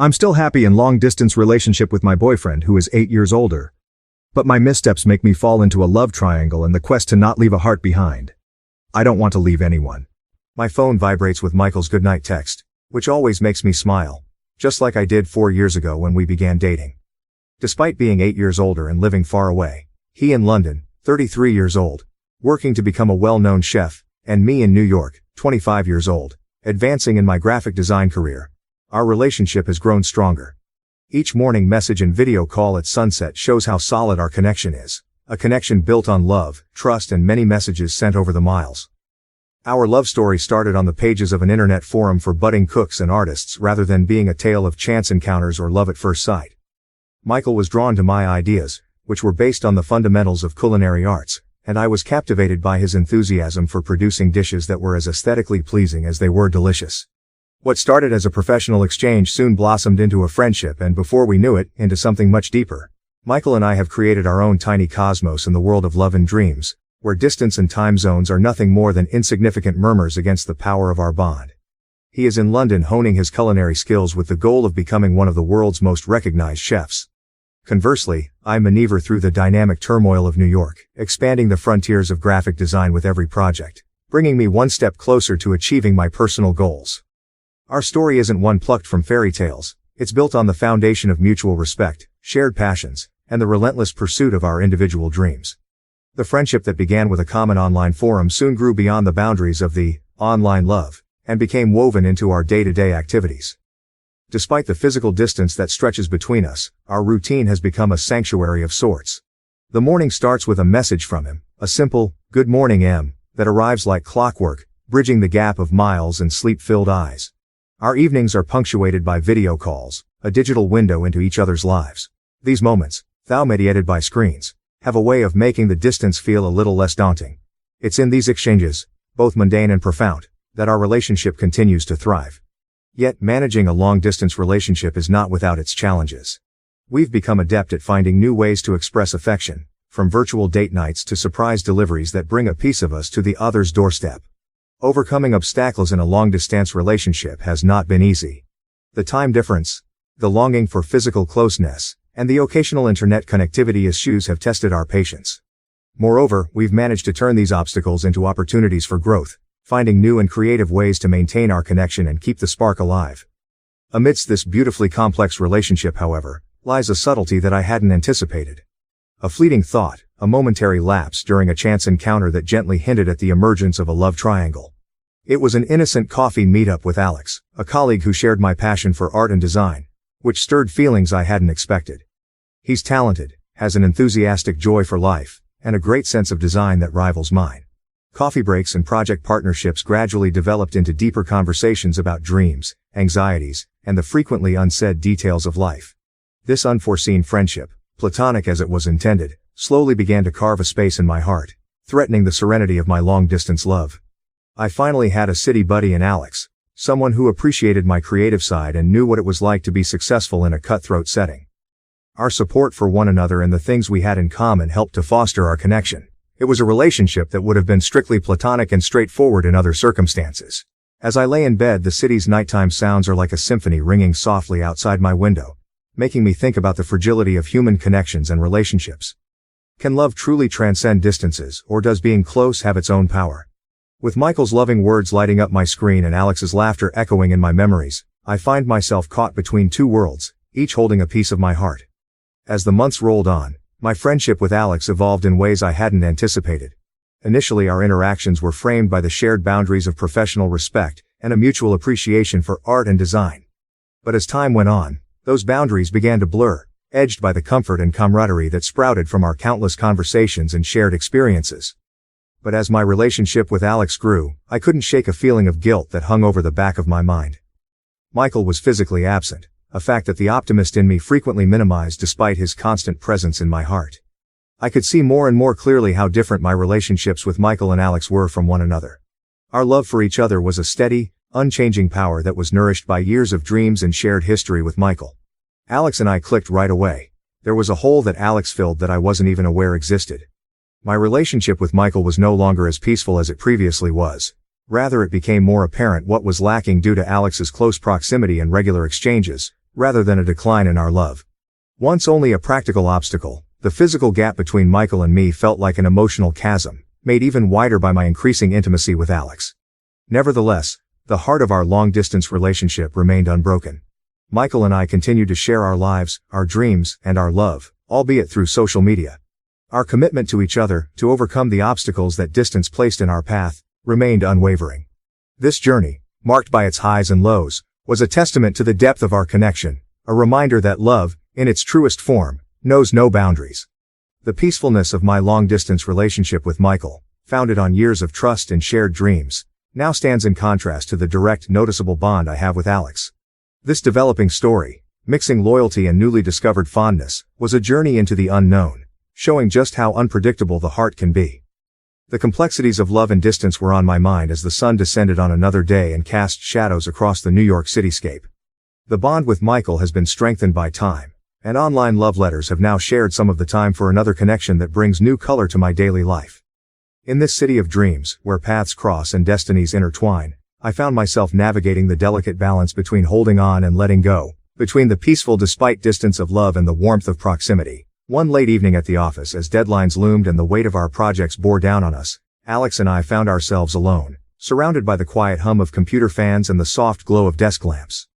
I'm still happy in long-distance relationship with my boyfriend who is 8 years older. But my missteps make me fall into a love triangle and the quest to not leave a heart behind. I don't want to leave anyone. My phone vibrates with Michael's goodnight text, which always makes me smile, just like I did 4 years ago when we began dating. Despite being 8 years older and living far away, he in London, 33 years old, working to become a well-known chef, and me in New York, 25 years old, advancing in my graphic design career, our relationship has grown stronger. Each morning message and video call at sunset shows how solid our connection is, a connection built on love, trust and many messages sent over the miles. Our love story started on the pages of an internet forum for budding cooks and artists rather than being a tale of chance encounters or love at first sight. Michael was drawn to my ideas, which were based on the fundamentals of culinary arts, and I was captivated by his enthusiasm for producing dishes that were as aesthetically pleasing as they were delicious. What started as a professional exchange soon blossomed into a friendship and before we knew it, into something much deeper. Michael and I have created our own tiny cosmos in the world of love and dreams, where distance and time zones are nothing more than insignificant murmurs against the power of our bond. He is in London honing his culinary skills with the goal of becoming one of the world's most recognized chefs. Conversely, I maneuver through the dynamic turmoil of New York, expanding the frontiers of graphic design with every project, bringing me one step closer to achieving my personal goals. Our story isn't one plucked from fairy tales, it's built on the foundation of mutual respect, shared passions, and the relentless pursuit of our individual dreams. The friendship that began with a common online forum soon grew beyond the boundaries of the online love, and became woven into our day-to-day activities. Despite the physical distance that stretches between us, our routine has become a sanctuary of sorts. The morning starts with a message from him, a simple, "Good morning, Em," that arrives like clockwork, bridging the gap of miles and sleep-filled eyes. Our evenings are punctuated by video calls, a digital window into each other's lives. These moments, though mediated by screens, have a way of making the distance feel a little less daunting. It's in these exchanges, both mundane and profound, that our relationship continues to thrive. Yet, managing a long-distance relationship is not without its challenges. We've become adept at finding new ways to express affection, from virtual date nights to surprise deliveries that bring a piece of us to the other's doorstep. Overcoming obstacles in a long-distance relationship has not been easy. The time difference, the longing for physical closeness, and the occasional internet connectivity issues have tested our patience. Moreover, we've managed to turn these obstacles into opportunities for growth, finding new and creative ways to maintain our connection and keep the spark alive. Amidst this beautifully complex relationship, however, lies a subtlety that I hadn't anticipated. A fleeting thought, a momentary lapse during a chance encounter that gently hinted at the emergence of a love triangle. It was an innocent coffee meetup with Alex, a colleague who shared my passion for art and design, which stirred feelings I hadn't expected. He's talented, has an enthusiastic joy for life, and a great sense of design that rivals mine. Coffee breaks and project partnerships gradually developed into deeper conversations about dreams, anxieties, and the frequently unsaid details of life. This unforeseen friendship, platonic as it was intended, slowly began to carve a space in my heart, threatening the serenity of my long-distance love. I finally had a city buddy in Alex, someone who appreciated my creative side and knew what it was like to be successful in a cutthroat setting. Our support for one another and the things we had in common helped to foster our connection. It was a relationship that would have been strictly platonic and straightforward in other circumstances. As I lay in bed, the city's nighttime sounds are like a symphony ringing softly outside my window, making me think about the fragility of human connections and relationships. Can love truly transcend distances, or does being close have its own power? With Michael's loving words lighting up my screen and Alex's laughter echoing in my memories, I find myself caught between two worlds, each holding a piece of my heart. As the months rolled on, my friendship with Alex evolved in ways I hadn't anticipated. Initially, our interactions were framed by the shared boundaries of professional respect and a mutual appreciation for art and design. But as time went on, those boundaries began to blur, edged by the comfort and camaraderie that sprouted from our countless conversations and shared experiences. But as my relationship with Alex grew, I couldn't shake a feeling of guilt that hung over the back of my mind. Michael was physically absent, a fact that the optimist in me frequently minimized despite his constant presence in my heart. I could see more and more clearly how different my relationships with Michael and Alex were from one another. Our love for each other was a steady, unchanging power that was nourished by years of dreams and shared history with Michael. Alex and I clicked right away. There was a hole that Alex filled that I wasn't even aware existed. My relationship with Michael was no longer as peaceful as it previously was. Rather, it became more apparent what was lacking due to Alex's close proximity and regular exchanges, rather than a decline in our love. Once only a practical obstacle, the physical gap between Michael and me felt like an emotional chasm, made even wider by my increasing intimacy with Alex. Nevertheless, the heart of our long-distance relationship remained unbroken. Michael and I continued to share our lives, our dreams, and our love, albeit through social media. Our commitment to each other, to overcome the obstacles that distance placed in our path, remained unwavering. This journey, marked by its highs and lows, was a testament to the depth of our connection, a reminder that love, in its truest form, knows no boundaries. The peacefulness of my long-distance relationship with Michael, founded on years of trust and shared dreams, now stands in contrast to the direct, noticeable bond I have with Alex. This developing story, mixing loyalty and newly discovered fondness, was a journey into the unknown, showing just how unpredictable the heart can be. The complexities of love and distance were on my mind as the sun descended on another day and cast shadows across the New York cityscape. The bond with Michael has been strengthened by time, and online love letters have now shared some of the time for another connection that brings new color to my daily life. In this city of dreams, where paths cross and destinies intertwine, I found myself navigating the delicate balance between holding on and letting go, between the peaceful despite distance of love and the warmth of proximity. One late evening at the office, as deadlines loomed and the weight of our projects bore down on us, Alex and I found ourselves alone, surrounded by the quiet hum of computer fans and the soft glow of desk lamps.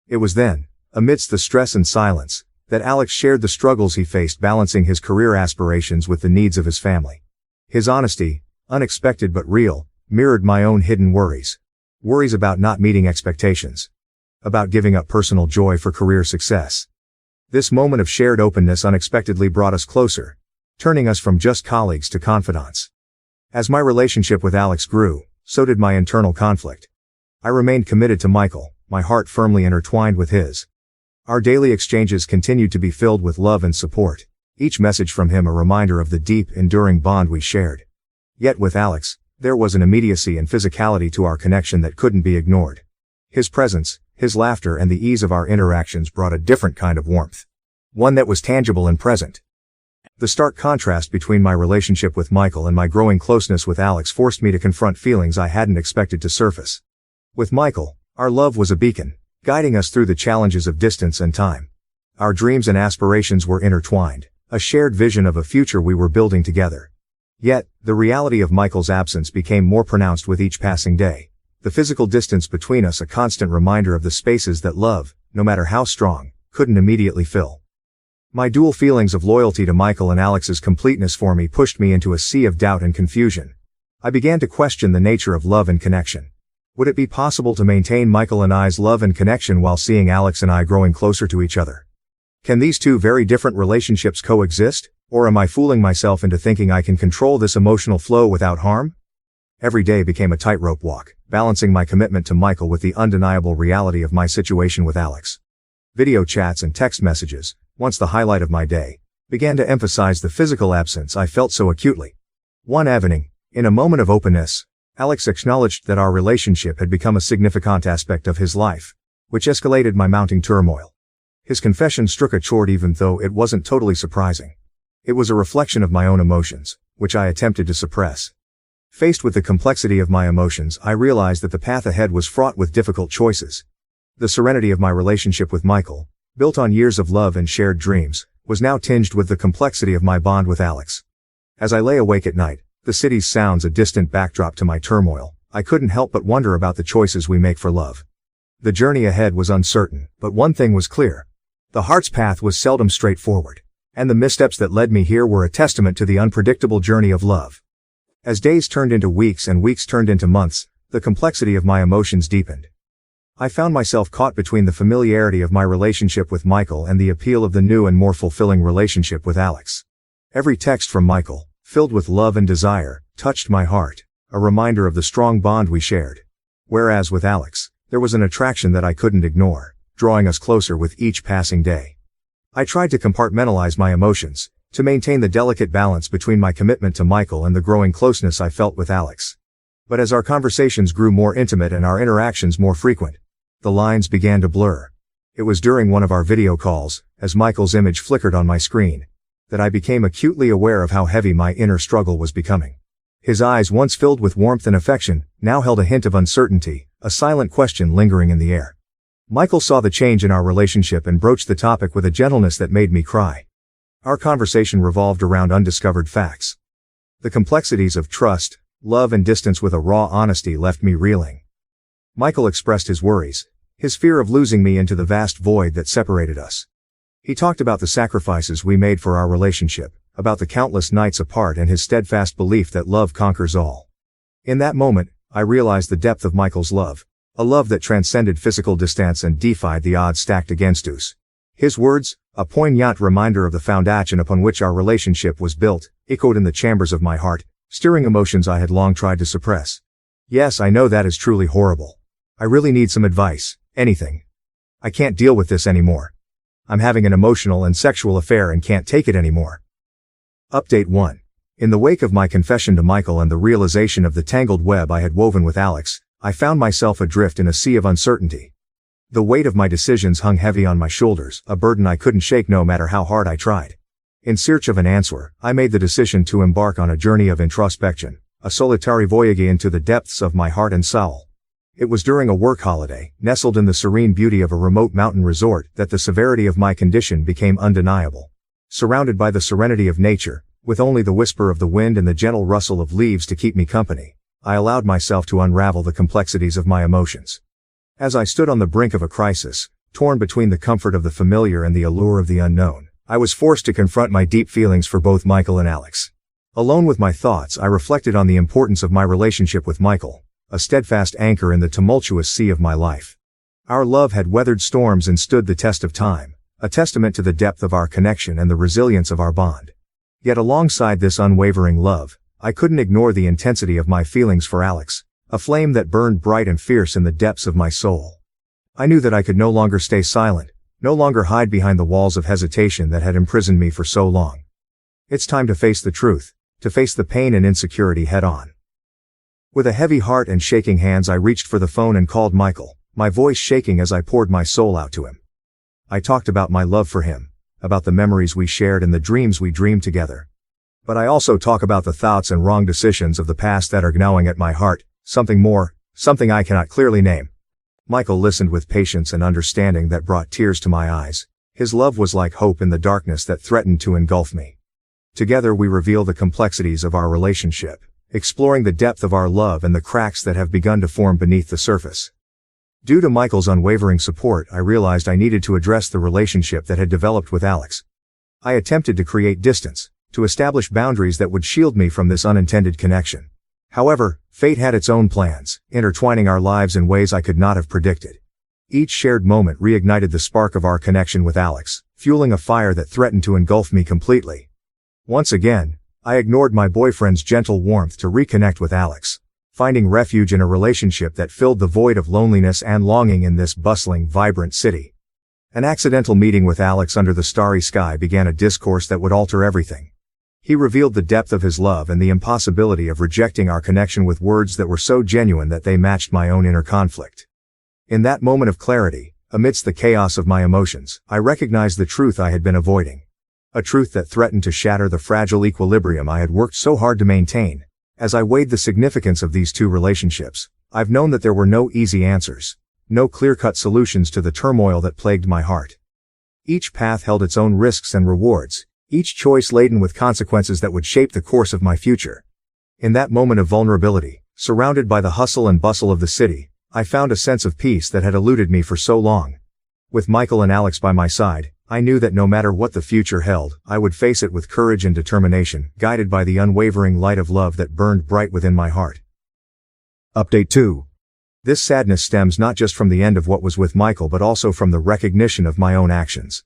It was then, amidst the stress and silence, that Alex shared the struggles he faced balancing his career aspirations with the needs of his family. His honesty, unexpected but real, mirrored my own hidden worries. Worries about not meeting expectations. About giving up personal joy for career success. This moment of shared openness unexpectedly brought us closer, turning us from just colleagues to confidants. As my relationship with Alex grew, so did my internal conflict. I remained committed to Michael, my heart firmly intertwined with his. Our daily exchanges continued to be filled with love and support, each message from him a reminder of the deep, enduring bond we shared. Yet with Alex, there was an immediacy and physicality to our connection that couldn't be ignored. His presence, his laughter, and the ease of our interactions brought a different kind of warmth. One that was tangible and present. The stark contrast between my relationship with Michael and my growing closeness with Alex forced me to confront feelings I hadn't expected to surface. With Michael, our love was a beacon, guiding us through the challenges of distance and time. Our dreams and aspirations were intertwined, a shared vision of a future we were building together. Yet, the reality of Michael's absence became more pronounced with each passing day. The physical distance between us a constant reminder of the spaces that love, no matter how strong, couldn't immediately fill. My dual feelings of loyalty to Michael and Alex's completeness for me pushed me into a sea of doubt and confusion. I began to question the nature of love and connection. Would it be possible to maintain Michael and I's love and connection while seeing Alex and I growing closer to each other? Can these two very different relationships coexist, or am I fooling myself into thinking I can control this emotional flow without harm? Every day became a tightrope walk, balancing my commitment to Michael with the undeniable reality of my situation with Alex. Video chats and text messages, once the highlight of my day, began to emphasize the physical absence I felt so acutely. One evening, in a moment of openness, Alex acknowledged that our relationship had become a significant aspect of his life, which escalated my mounting turmoil. His confession struck a chord even though it wasn't totally surprising. It was a reflection of my own emotions, which I attempted to suppress. Faced with the complexity of my emotions, I realized that the path ahead was fraught with difficult choices. The serenity of my relationship with Michael, built on years of love and shared dreams, was now tinged with the complexity of my bond with Alex. As I lay awake at night, the city's sounds a distant backdrop to my turmoil, I couldn't help but wonder about the choices we make for love. The journey ahead was uncertain, but one thing was clear. The heart's path was seldom straightforward, and the missteps that led me here were a testament to the unpredictable journey of love. As days turned into weeks and weeks turned into months, the complexity of my emotions deepened. I found myself caught between the familiarity of my relationship with Michael and the appeal of the new and more fulfilling relationship with Alex. Every text from Michael, filled with love and desire, touched my heart, a reminder of the strong bond we shared. Whereas with Alex, there was an attraction that I couldn't ignore, drawing us closer with each passing day. I tried to compartmentalize my emotions, to maintain the delicate balance between my commitment to Michael and the growing closeness I felt with Alex. But as our conversations grew more intimate and our interactions more frequent, the lines began to blur. It was during one of our video calls, as Michael's image flickered on my screen, that I became acutely aware of how heavy my inner struggle was becoming. His eyes, once filled with warmth and affection, now held a hint of uncertainty, a silent question lingering in the air. Michael saw the change in our relationship and broached the topic with a gentleness that made me cry. Our conversation revolved around undiscovered facts. The complexities of trust, love and distance with a raw honesty left me reeling. Michael expressed his worries, his fear of losing me into the vast void that separated us. He talked about the sacrifices we made for our relationship, about the countless nights apart and his steadfast belief that love conquers all. In that moment, I realized the depth of Michael's love, a love that transcended physical distance and defied the odds stacked against us. His words, a poignant reminder of the foundation upon which our relationship was built, echoed in the chambers of my heart, stirring emotions I had long tried to suppress. Yes, I know that is truly horrible. I really need some advice, anything. I can't deal with this anymore. I'm having an emotional and sexual affair and can't take it anymore. Update 1. In the wake of my confession to Michael and the realization of the tangled web I had woven with Alex, I found myself adrift in a sea of uncertainty. The weight of my decisions hung heavy on my shoulders, a burden I couldn't shake no matter how hard I tried. In search of an answer, I made the decision to embark on a journey of introspection, a solitary voyage into the depths of my heart and soul. It was during a work holiday, nestled in the serene beauty of a remote mountain resort, that the severity of my condition became undeniable. Surrounded by the serenity of nature, with only the whisper of the wind and the gentle rustle of leaves to keep me company, I allowed myself to unravel the complexities of my emotions. As I stood on the brink of a crisis, torn between the comfort of the familiar and the allure of the unknown, I was forced to confront my deep feelings for both Michael and Alex. Alone with my thoughts, I reflected on the importance of my relationship with Michael, a steadfast anchor in the tumultuous sea of my life. Our love had weathered storms and stood the test of time, a testament to the depth of our connection and the resilience of our bond. Yet alongside this unwavering love, I couldn't ignore the intensity of my feelings for Alex, a flame that burned bright and fierce in the depths of my soul. I knew that I could no longer stay silent, no longer hide behind the walls of hesitation that had imprisoned me for so long. It's time to face the truth, to face the pain and insecurity head on. With a heavy heart and shaking hands, I reached for the phone and called Michael, my voice shaking as I poured my soul out to him. I talked about my love for him, about the memories we shared and the dreams we dreamed together. But I also talk about the thoughts and wrong decisions of the past that are gnawing at my heart, something more, something I cannot clearly name. Michael listened with patience and understanding that brought tears to my eyes. His love was like hope in the darkness that threatened to engulf me. Together we reveal the complexities of our relationship, exploring the depth of our love and the cracks that have begun to form beneath the surface. Due to Michael's unwavering support, I realized I needed to address the relationship that had developed with Alex. I attempted to create distance, to establish boundaries that would shield me from this unintended connection. However, fate had its own plans, intertwining our lives in ways I could not have predicted. Each shared moment reignited the spark of our connection with Alex, fueling a fire that threatened to engulf me completely. Once again, I ignored my boyfriend's gentle warmth to reconnect with Alex, finding refuge in a relationship that filled the void of loneliness and longing in this bustling, vibrant city. An accidental meeting with Alex under the starry sky began a discourse that would alter everything. He revealed the depth of his love and the impossibility of rejecting our connection with words that were so genuine that they matched my own inner conflict. In that moment of clarity, amidst the chaos of my emotions, I recognized the truth I had been avoiding. A truth that threatened to shatter the fragile equilibrium I had worked so hard to maintain. As I weighed the significance of these two relationships, I've known that there were no easy answers, no clear-cut solutions to the turmoil that plagued my heart. Each path held its own risks and rewards, each choice laden with consequences that would shape the course of my future. In that moment of vulnerability, surrounded by the hustle and bustle of the city, I found a sense of peace that had eluded me for so long. With Michael and Alex by my side, I knew that no matter what the future held, I would face it with courage and determination, guided by the unwavering light of love that burned bright within my heart. Update 2. This sadness stems not just from the end of what was with Michael but also from the recognition of my own actions.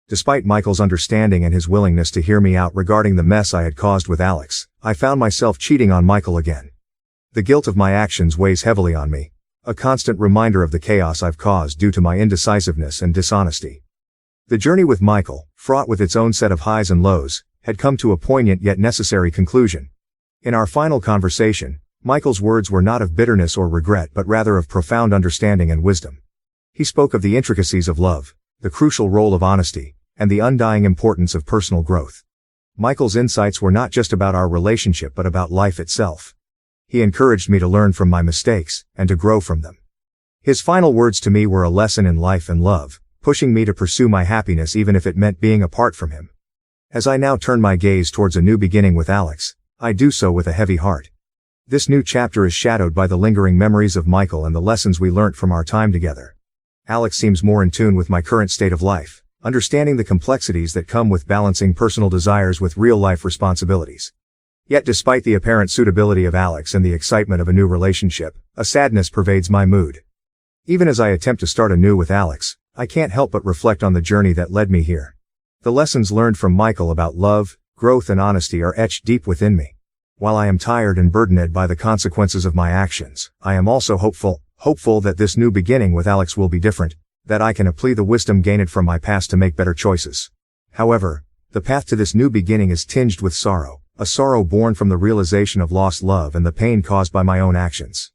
Despite Michael's understanding and his willingness to hear me out regarding the mess I had caused with Alex, I found myself cheating on Michael again. The guilt of my actions weighs heavily on me, a constant reminder of the chaos I've caused due to my indecisiveness and dishonesty. The journey with Michael, fraught with its own set of highs and lows, had come to a poignant yet necessary conclusion. In our final conversation, Michael's words were not of bitterness or regret but rather of profound understanding and wisdom. He spoke of the intricacies of love, the crucial role of honesty, and the undying importance of personal growth. Michael's insights were not just about our relationship but about life itself. He encouraged me to learn from my mistakes, and to grow from them. His final words to me were a lesson in life and love, pushing me to pursue my happiness even if it meant being apart from him. As I now turn my gaze towards a new beginning with Alex, I do so with a heavy heart. This new chapter is shadowed by the lingering memories of Michael and the lessons we learnt from our time together. Alex seems more in tune with my current state of life, understanding the complexities that come with balancing personal desires with real-life responsibilities. Yet despite the apparent suitability of Alex and the excitement of a new relationship, a sadness pervades my mood. Even as I attempt to start anew with Alex, I can't help but reflect on the journey that led me here. The lessons learned from Michael about love, growth and honesty are etched deep within me. While I am tired and burdened by the consequences of my actions, I am also hopeful that this new beginning with Alex will be different, that I can apply the wisdom gained from my past to make better choices. However, the path to this new beginning is tinged with sorrow, a sorrow born from the realization of lost love and the pain caused by my own actions.